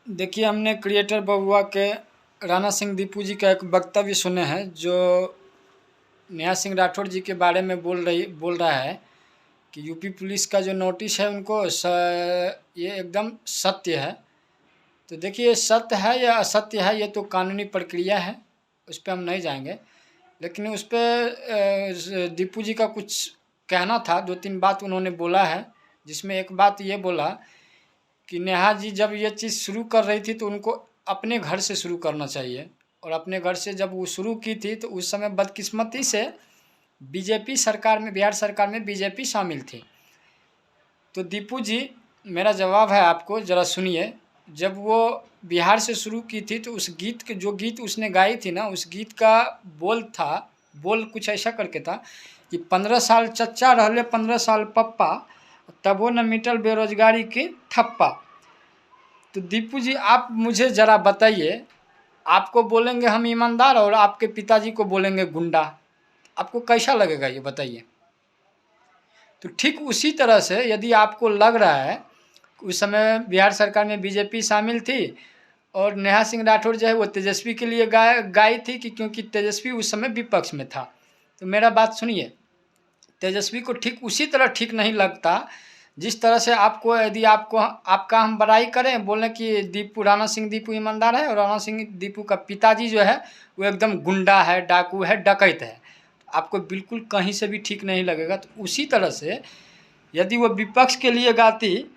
देखिए, हमने क्रिएटर बबुआ के राणा सिंह दीपू जी का एक वक्तव्य सुने हैं जो नेहा सिंह राठौर जी के बारे में बोल रहा है कि यूपी पुलिस का जो नोटिस है उनको ये एकदम सत्य है। तो देखिए, सत्य है या असत्य है ये तो कानूनी प्रक्रिया है, उस पर हम नहीं जाएंगे। लेकिन उस पर दीपू जी का कुछ कहना था, दो तीन बात उन्होंने बोला है, जिसमें एक बात ये बोला कि नेहा जी जब ये चीज़ शुरू कर रही थी तो उनको अपने घर से शुरू करना चाहिए, और अपने घर से जब वो शुरू की थी तो उस समय बदकिस्मती से बीजेपी सरकार में, बिहार सरकार में बीजेपी शामिल थी। तो दीपू जी, मेरा जवाब है आपको, ज़रा सुनिए। जब वो बिहार से शुरू की थी तो उस गीत के जो गीत उसने गाई थी ना, उस गीत का बोल कुछ ऐसा करके था कि 15 साल चच्चा रहले 15 साल पप्पा, तबो न मिटल बेरोजगारी की ठप्पा। तो दीपू जी, आप मुझे ज़रा बताइए, आपको बोलेंगे हम ईमानदार और आपके पिताजी को बोलेंगे गुंडा, आपको कैसा लगेगा ये बताइए। तो ठीक उसी तरह से यदि आपको लग रहा है, उस समय बिहार सरकार में बीजेपी शामिल थी और नेहा सिंह राठौर जो है वो तेजस्वी के लिए गाई थी कि क्योंकि तेजस्वी उस समय विपक्ष में था, तो मेरा बात सुनिए। तेजस्वी को ठीक उसी तरह ठीक नहीं लगता जिस तरह से आपको, यदि आपका हम बड़ाई करें, बोलें कि राणा सिंह दीपू ईमानदार है और राणा सिंह दीपू का पिताजी जो है वो एकदम गुंडा है, डाकू है, डकैत है, आपको बिल्कुल कहीं से भी ठीक नहीं लगेगा। तो उसी तरह से यदि वो विपक्ष के लिए गाती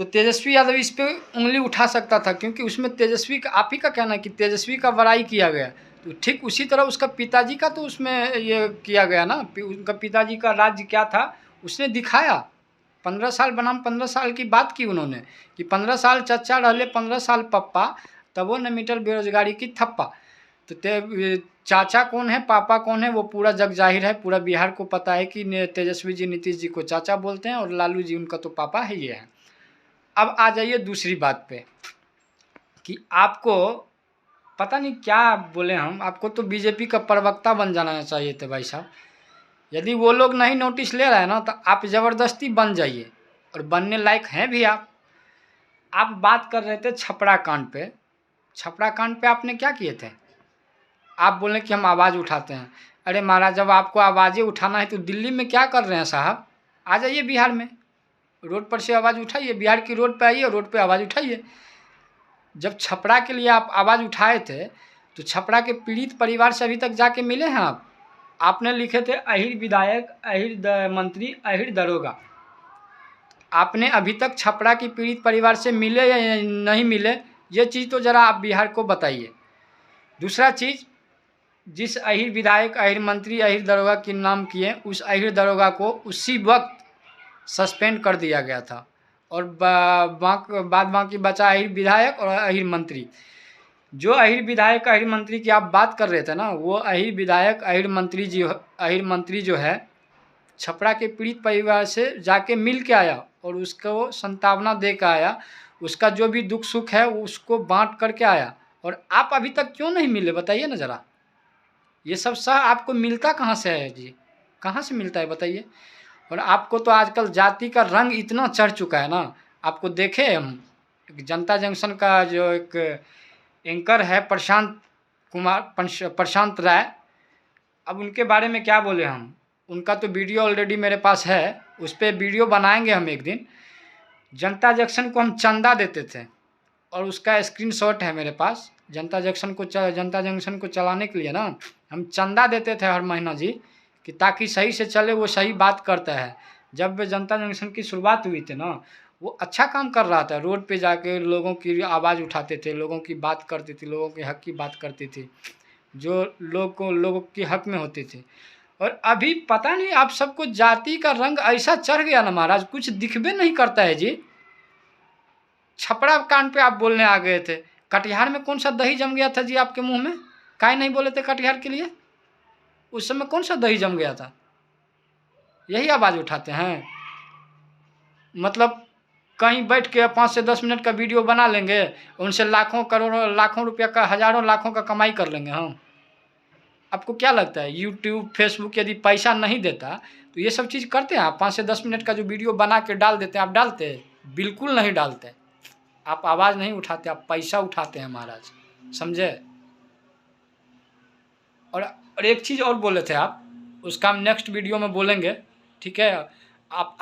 तो तेजस्वी यादव इस पर उंगली उठा सकता था, क्योंकि उसमें तेजस्वी का, आप ही का कहना है कि तेजस्वी का बड़ाई किया गया। तो ठीक उसी तरह उसका पिताजी का तो उसमें ये किया गया ना, उनका पिताजी का राज्य क्या था उसने दिखाया। 15 साल बनाम 15 साल की बात की उन्होंने कि 15 साल चच्चा रहले 15 साल पप्पा, तबो न मिटल बेरोजगारी की थप्पा। तो चाचा कौन है, पापा कौन है, वो पूरा जग जाहिर है, पूरा बिहार को पता है कि तेजस्वी जी नीतीश जी को चाचा बोलते हैं और लालू जी उनका तो पापा है ये है। अब आ जाइए दूसरी बात पे कि आपको पता नहीं क्या बोले हम, आपको तो बीजेपी का प्रवक्ता बन जाना चाहिए थे भाई साहब। यदि वो लोग नहीं नोटिस ले रहे हैं ना तो आप ज़बरदस्ती बन जाइए, और बनने लायक हैं भी आप। बात कर रहे थे छपरा कांड पे। छपरा कांड पे आपने क्या किए थे? आप बोले कि हम आवाज़ उठाते हैं। अरे महाराज, जब आपको आवाज़ें उठाना है तो दिल्ली में क्या कर रहे हैं साहब? आ जाइए बिहार में, रोड पर से आवाज़ उठाइए, बिहार की रोड पे आइए और रोड पे आवाज़ उठाइए। जब छपरा के लिए आप आवाज़ उठाए थे तो छपरा के पीड़ित परिवार से अभी तक जाके मिले हैं आप? आपने लिखे थे अहिर विधायक, अहिर मंत्री, अहिर दरोगा। आपने अभी तक छपरा की पीड़ित परिवार से मिले या नहीं मिले, ये चीज़ तो ज़रा आप बिहार को बताइए। दूसरा चीज़, जिस अहिर विधायक, अहिर मंत्री, अहिर दरोगा के नाम किए, उस अहिर दरोगा को उसी वक्त सस्पेंड कर दिया गया था, और बाद बाकी बचा अहिर विधायक और अहिर मंत्री। जो अहिर विधायक, अहिर मंत्री की आप बात कर रहे थे ना, वो अहिर विधायक, अहिर मंत्री जो है छपरा के पीड़ित परिवार से जाके मिल के आया और उसको संतावना दे के आया, उसका जो भी दुख सुख है उसको बांट करके आया। और आप अभी तक क्यों नहीं मिले बताइए ना ज़रा। ये सब आपको मिलता कहाँ से है जी? कहाँ से मिलता है बताइए? और आपको तो आजकल जाति का रंग इतना चढ़ चुका है ना। आपको देखे हम, जनता जंक्शन का जो एक एंकर है प्रशांत राय, अब उनके बारे में क्या बोले हम। उनका तो वीडियो ऑलरेडी मेरे पास है, उस पर वीडियो बनाएंगे हम एक दिन। जनता जंक्शन को हम चंदा देते थे और उसका स्क्रीनशॉट है मेरे पास। जनता जंक्शन को चलाने के लिए ना हम चंदा देते थे हर महीना जी, कि ताकि सही से चले, वो सही बात करता है। जब जनता जंक्शन की शुरुआत हुई थी ना, वो अच्छा काम कर रहा था, रोड पे जाके लोगों की आवाज़ उठाते थे, लोगों की बात करते थे, लोगों के हक की बात करती थी, जो लोगों के हक में होती थी। और अभी पता नहीं आप सबको जाति का रंग ऐसा चढ़ गया ना महाराज, कुछ दिखबे नहीं करता है जी। छपरा कांड पे आप बोलने आ गए थे, कटिहार में कौन सा दही जम गया था जी आपके मुंह में? काहे नहीं बोले थे कटिहार के लिए? उस समय कौन सा दही जम गया था? यही आवाज़ उठाते हैं। मतलब कहीं बैठ के 5 से 10 मिनट का वीडियो बना लेंगे, उनसे लाखों करोड़ों लाखों रुपया का, हजारों लाखों का कमाई कर लेंगे हम। आपको क्या लगता है यूट्यूब, फेसबुक यदि पैसा नहीं देता तो ये सब चीज़ करते हैं आप? 5 से 10 मिनट का जो वीडियो बना के डाल देते हैं, आप डालते? बिल्कुल नहीं डालते। आप आवाज़ नहीं उठाते, आप पैसा उठाते हैं महाराज, समझे। और एक चीज़ और बोले थे आप, उसका हम नेक्स्ट वीडियो में बोलेंगे, ठीक है। आप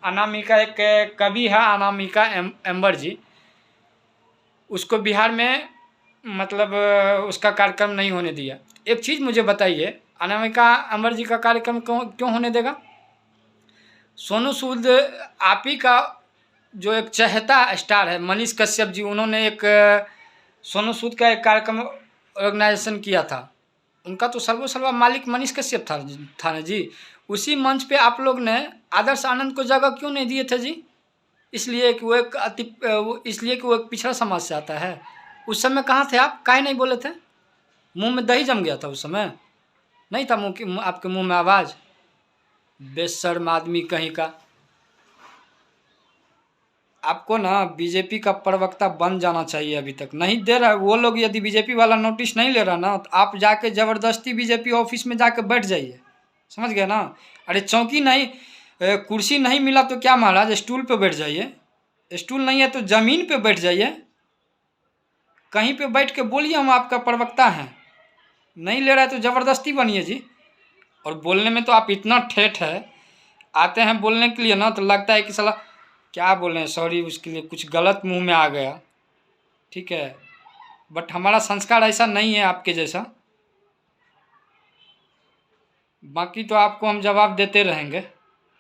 अनामिका एक कवि है, अनामिका एम्बर जी, उसको बिहार में मतलब उसका कार्यक्रम नहीं होने दिया। एक चीज़ मुझे बताइए, अनामिका एम्बर जी का कार्यक्रम क्यों होने देगा? सोनू सूद आप ही का जो एक चहेता स्टार है मनीष कश्यप जी, उन्होंने एक सोनू सूद का एक कार्यक्रम ऑर्गेनाइजेशन किया था। उनका तो सर्वा मालिक मनीष कश्यप था ना जी। उसी मंच पे आप लोग ने आदर्श आनंद को जगह क्यों नहीं दिए थे जी? इसलिए कि वो एक पिछड़ा समाज से आता है। उस समय कहाँ थे आप? काहे नहीं बोले थे? मुंह में दही जम गया था उस समय? नहीं था आपके मुंह में आवाज़? बेशर्म आदमी कहीं का। आपको ना बीजेपी का प्रवक्ता बन जाना चाहिए। अभी तक नहीं दे रहा है वो लोग। यदि बीजेपी वाला नोटिस नहीं ले रहा ना, तो आप जाके ज़बरदस्ती बीजेपी ऑफिस में जाके बैठ जाइए, समझ गए ना। अरे चौकी नहीं, कुर्सी नहीं मिला तो क्या महाराज, स्टूल पे बैठ जाइए। स्टूल नहीं है तो ज़मीन पे बैठ जाइए, कहीं पे बैठ के बोलिए हम आपका प्रवक्ता हैं। नहीं ले रहा है तो ज़बरदस्ती बनिए जी। और बोलने में तो आप इतना ठेठ है, आते हैं बोलने के लिए ना तो लगता है कि साला क्या बोलें, सॉरी उसके लिए, कुछ गलत मुंह में आ गया, ठीक है। बट हमारा संस्कार ऐसा नहीं है आपके जैसा। बाकी तो आपको हम जवाब देते रहेंगे।